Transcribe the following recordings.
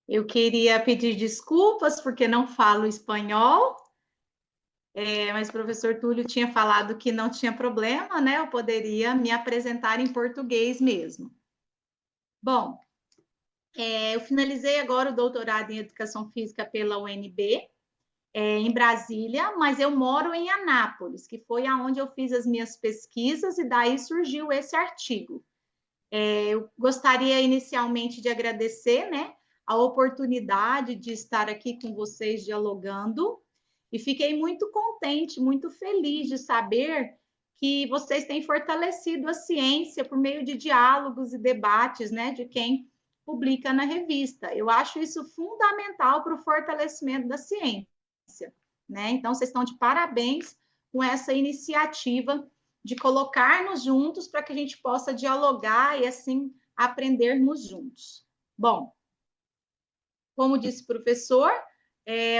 Eu queria pedir desculpas porque não falo espanhol, mas o professor Túlio tinha falado que não tinha problema, né? Eu poderia me apresentar em português mesmo. Bom, eu finalizei agora o doutorado em Educação Física pela UNB, em Brasília, mas eu moro em Anápolis, que foi aonde eu fiz as minhas pesquisas e daí surgiu esse artigo. Eu gostaria inicialmente de agradecer, né, a oportunidade de estar aqui com vocês dialogando e fiquei muito contente, muito feliz de saber que vocês têm fortalecido a ciência por meio de diálogos e debates, né, de quem publica na revista. Eu acho isso fundamental para o fortalecimento da ciência, né? Então, vocês estão de parabéns com essa iniciativa de colocar-nos juntos para que a gente possa dialogar e, assim, aprendermos juntos. Bom, como disse o professor,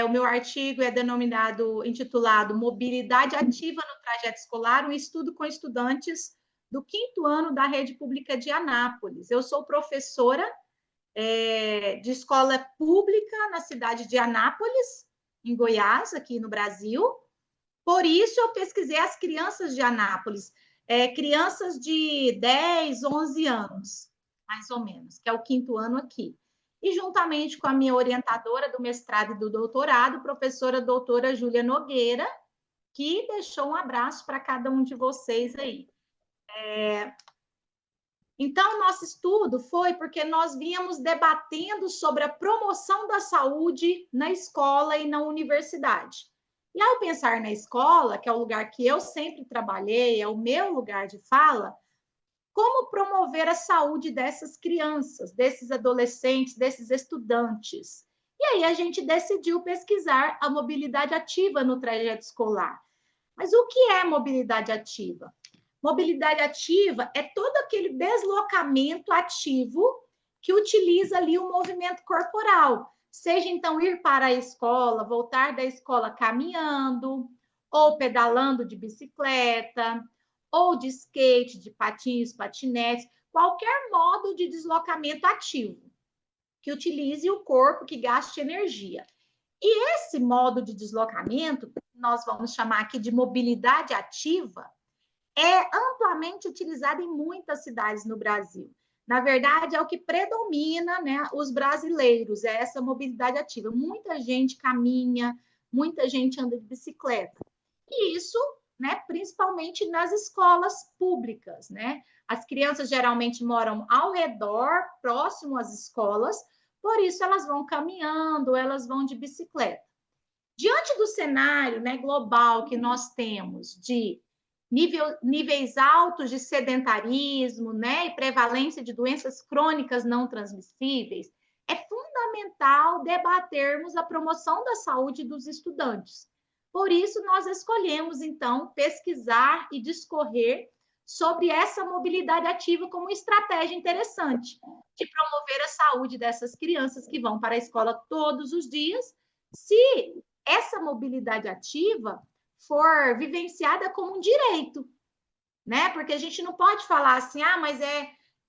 o meu artigo é intitulado Mobilidade Ativa no Trajeto Escolar, um estudo com estudantes do 5º ano da Rede Pública de Anápolis. Eu sou professora de escola pública na cidade de Anápolis, em Goiás, aqui no Brasil. Por isso, eu pesquisei as crianças de Anápolis, crianças de 10, 11 anos, mais ou menos, que é o 5º ano aqui. E juntamente com a minha orientadora do mestrado e do doutorado, professora doutora Júlia Nogueira, que deixou um abraço para cada um de vocês aí. Então, nosso estudo foi porque nós vínhamos debatendo sobre a promoção da saúde na escola e na universidade. E ao pensar na escola, que é o lugar que eu sempre trabalhei, é o meu lugar de fala, como promover a saúde dessas crianças, desses adolescentes, desses estudantes? E aí a gente decidiu pesquisar a mobilidade ativa no trajeto escolar. Mas o que é mobilidade ativa? Mobilidade ativa é todo aquele deslocamento ativo que utiliza ali o movimento corporal, seja então ir para a escola, voltar da escola caminhando, ou pedalando de bicicleta, ou de skate, de patins, patinetes, qualquer modo de deslocamento ativo que utilize o corpo, que gaste energia. E esse modo de deslocamento, nós vamos chamar aqui de mobilidade ativa, é amplamente utilizado em muitas cidades no Brasil. Na verdade, é o que predomina, né, os brasileiros, é essa mobilidade ativa. Muita gente caminha, muita gente anda de bicicleta. E isso, né, principalmente nas escolas públicas, né? As crianças geralmente moram ao redor, próximo às escolas, por isso elas vão caminhando, elas vão de bicicleta. Diante do cenário, né, global que nós temos de níveis altos de sedentarismo, né, e prevalência de doenças crônicas não transmissíveis, é fundamental debatermos a promoção da saúde dos estudantes. Por isso, nós escolhemos, então, pesquisar e discorrer sobre essa mobilidade ativa como estratégia interessante de promover a saúde dessas crianças que vão para a escola todos os dias, se essa mobilidade ativa for vivenciada como um direito, né? Porque a gente não pode falar assim, mas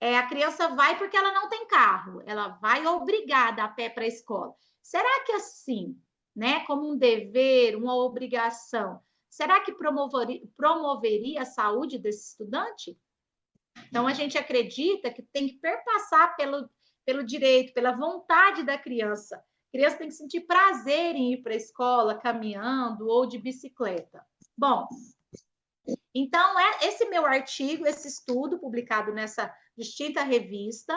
a criança vai porque ela não tem carro, ela vai obrigada a pé para a escola. Será que assim, né, como um dever, uma obrigação, será que promoveria a saúde desse estudante? Então, a gente acredita que tem que perpassar pelo direito, pela vontade da criança. A criança tem que sentir prazer em ir para a escola caminhando ou de bicicleta. Bom, então, esse meu artigo, esse estudo publicado nessa distinta revista,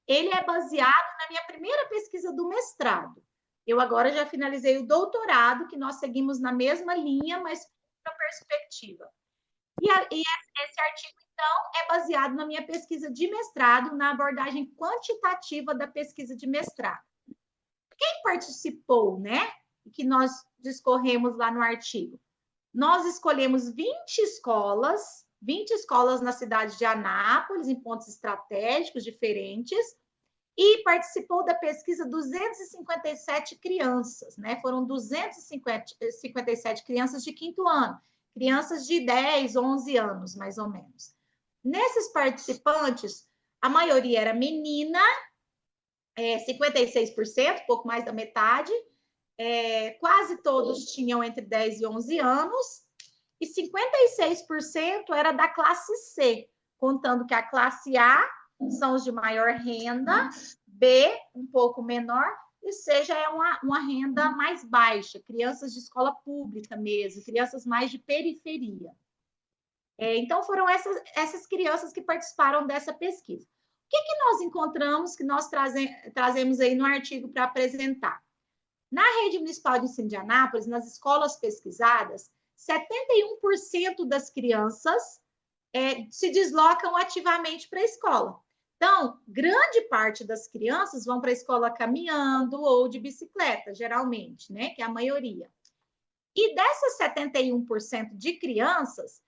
ele é baseado na minha primeira pesquisa do mestrado. Eu agora já finalizei o doutorado, que nós seguimos na mesma linha, mas com outra perspectiva. E esse artigo, então, é baseado na minha pesquisa de mestrado, na abordagem quantitativa da pesquisa de mestrado. Quem participou, né? Que nós discorremos lá no artigo? Nós escolhemos 20 escolas na cidade de Anápolis, em pontos estratégicos diferentes, e participou da pesquisa 257 crianças, né? Foram 257 crianças de 5º ano, crianças de 10, 11 anos, mais ou menos. Nesses participantes, a maioria era menina, 56%, pouco mais da metade, quase todos tinham entre 10 e 11 anos, e 56% era da classe C, contando que a classe A são os de maior renda, B, um pouco menor, e C já é uma renda mais baixa, crianças de escola pública mesmo, crianças mais de periferia. Então, foram essas crianças que participaram dessa pesquisa. O que nós encontramos, que nós trazemos aí no artigo para apresentar? Na rede municipal de ensino de Anápolis, nas escolas pesquisadas, 71% das crianças se deslocam ativamente para a escola. Então, grande parte das crianças vão para a escola caminhando ou de bicicleta, geralmente, né? Que é a maioria. E dessas 71% de crianças,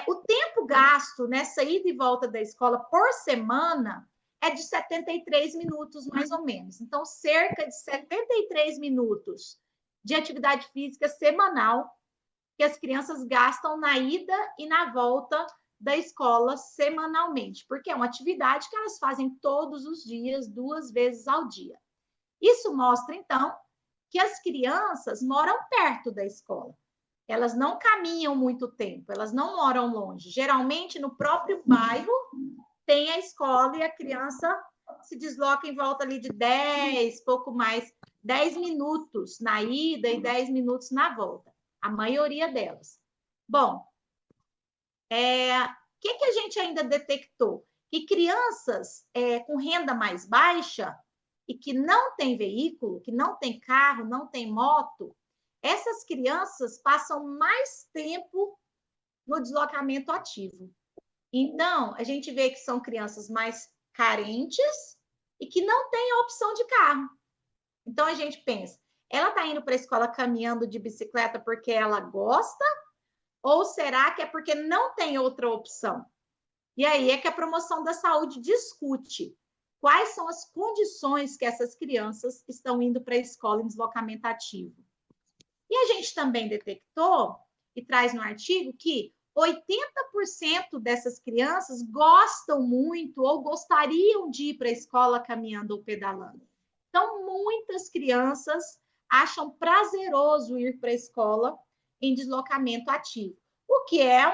o tempo gasto nessa ida e volta da escola por semana é de 73 minutos, mais ou menos. Então, cerca de 73 minutos de atividade física semanal que as crianças gastam na ida e na volta da escola semanalmente, porque é uma atividade que elas fazem todos os dias, 2 vezes ao dia. Isso mostra, então, que as crianças moram perto da escola. Elas não caminham muito tempo, elas não moram longe. Geralmente, no próprio bairro, tem a escola e a criança se desloca em volta ali de 10, pouco mais, 10 minutos na ida e 10 minutos na volta. A maioria delas. Bom, que a gente ainda detectou? Que crianças com renda mais baixa e que não tem veículo, que não tem carro, não tem moto, essas crianças passam mais tempo no deslocamento ativo. Então, a gente vê que são crianças mais carentes e que não têm a opção de carro. Então, a gente pensa, ela está indo para a escola caminhando de bicicleta porque ela gosta? Ou será que é porque não tem outra opção? E aí é que a promoção da saúde discute quais são as condições que essas crianças estão indo para a escola em deslocamento ativo. E a gente também detectou, e traz no artigo, que 80% dessas crianças gostam muito ou gostariam de ir para a escola caminhando ou pedalando. Então, muitas crianças acham prazeroso ir para a escola em deslocamento ativo, o que é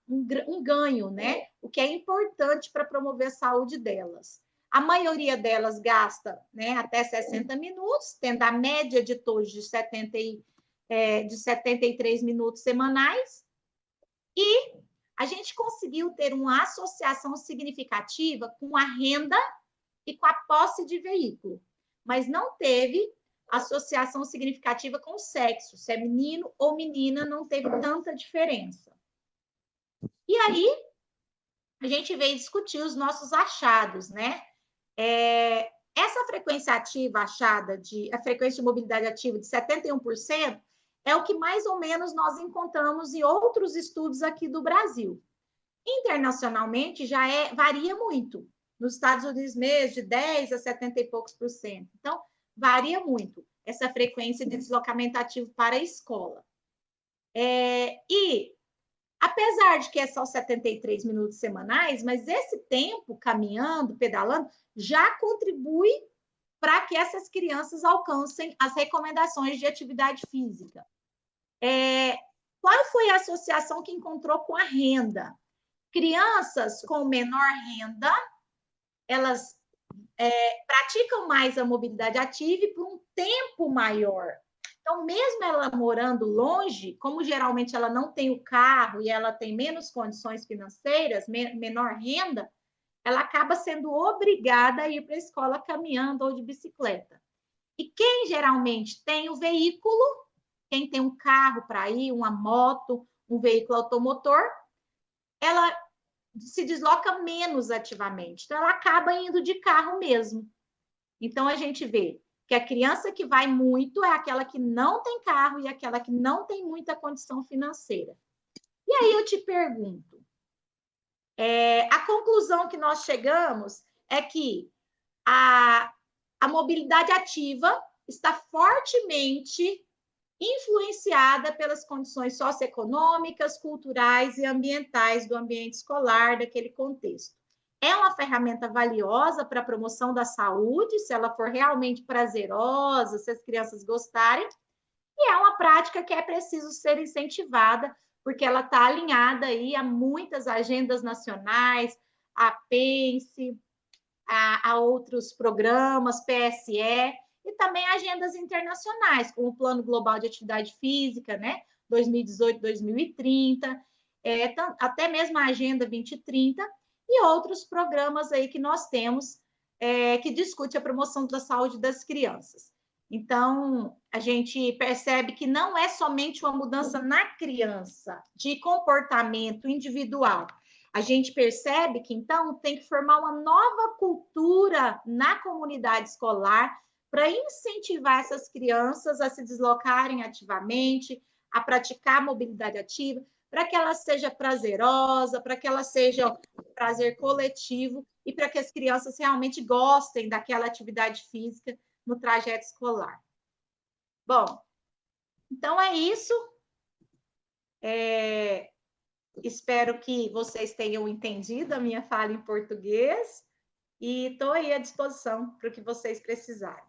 um ganho, né? O que é importante para promover a saúde delas. A maioria delas gasta, né, até 60 minutos, tendo a média de todos de 73 minutos semanais, e a gente conseguiu ter uma associação significativa com a renda e com a posse de veículo, mas não teve associação significativa com o sexo, se é menino ou menina, não teve tanta diferença. E aí, a gente veio discutir os nossos achados, né? Essa frequência ativa achada, a frequência de mobilidade ativa de 71%, é o que mais ou menos nós encontramos em outros estudos aqui do Brasil. Internacionalmente, varia muito. Nos Estados Unidos mesmo, de 10 a 70 e poucos por cento. Então, varia muito essa frequência de deslocamento ativo para a escola. E, apesar de que é só 73 minutos semanais, mas esse tempo caminhando, pedalando, já contribui para que essas crianças alcancem as recomendações de atividade física. Qual foi a associação que encontrou com a renda? Crianças com menor renda, elas praticam mais a mobilidade ativa e por um tempo maior. Então, mesmo ela morando longe, como geralmente ela não tem o carro e ela tem menos condições financeiras, menor renda, ela acaba sendo obrigada a ir para a escola caminhando ou de bicicleta. E quem geralmente tem o veículo, quem tem um carro para ir, uma moto, um veículo automotor, ela se desloca menos ativamente. Então, ela acaba indo de carro mesmo. Então, a gente vê que a criança que vai muito é aquela que não tem carro e aquela que não tem muita condição financeira. E aí eu te pergunto, a conclusão que nós chegamos é que a mobilidade ativa está fortemente influenciada pelas condições socioeconômicas, culturais e ambientais do ambiente escolar, daquele contexto. é uma ferramenta valiosa para a promoção da saúde, se ela for realmente prazerosa, se as crianças gostarem, e é uma prática que é preciso ser incentivada, porque ela está alinhada aí a muitas agendas nacionais, a PENSE, a outros programas, PSE, e também agendas internacionais, como o Plano Global de Atividade Física, né? 2018-2030, até mesmo a Agenda 2030, e outros programas aí que nós temos que discute a promoção da saúde das crianças. Então, a gente percebe que não é somente uma mudança na criança, de comportamento individual. A gente percebe que, então, tem que formar uma nova cultura na comunidade escolar para incentivar essas crianças a se deslocarem ativamente, a praticar mobilidade ativa, para que ela seja prazerosa, para que ela seja um prazer coletivo e para que as crianças realmente gostem daquela atividade física no trajeto escolar. Bom, então é isso. Espero que vocês tenham entendido a minha fala em português e estou aí à disposição para o que vocês precisarem.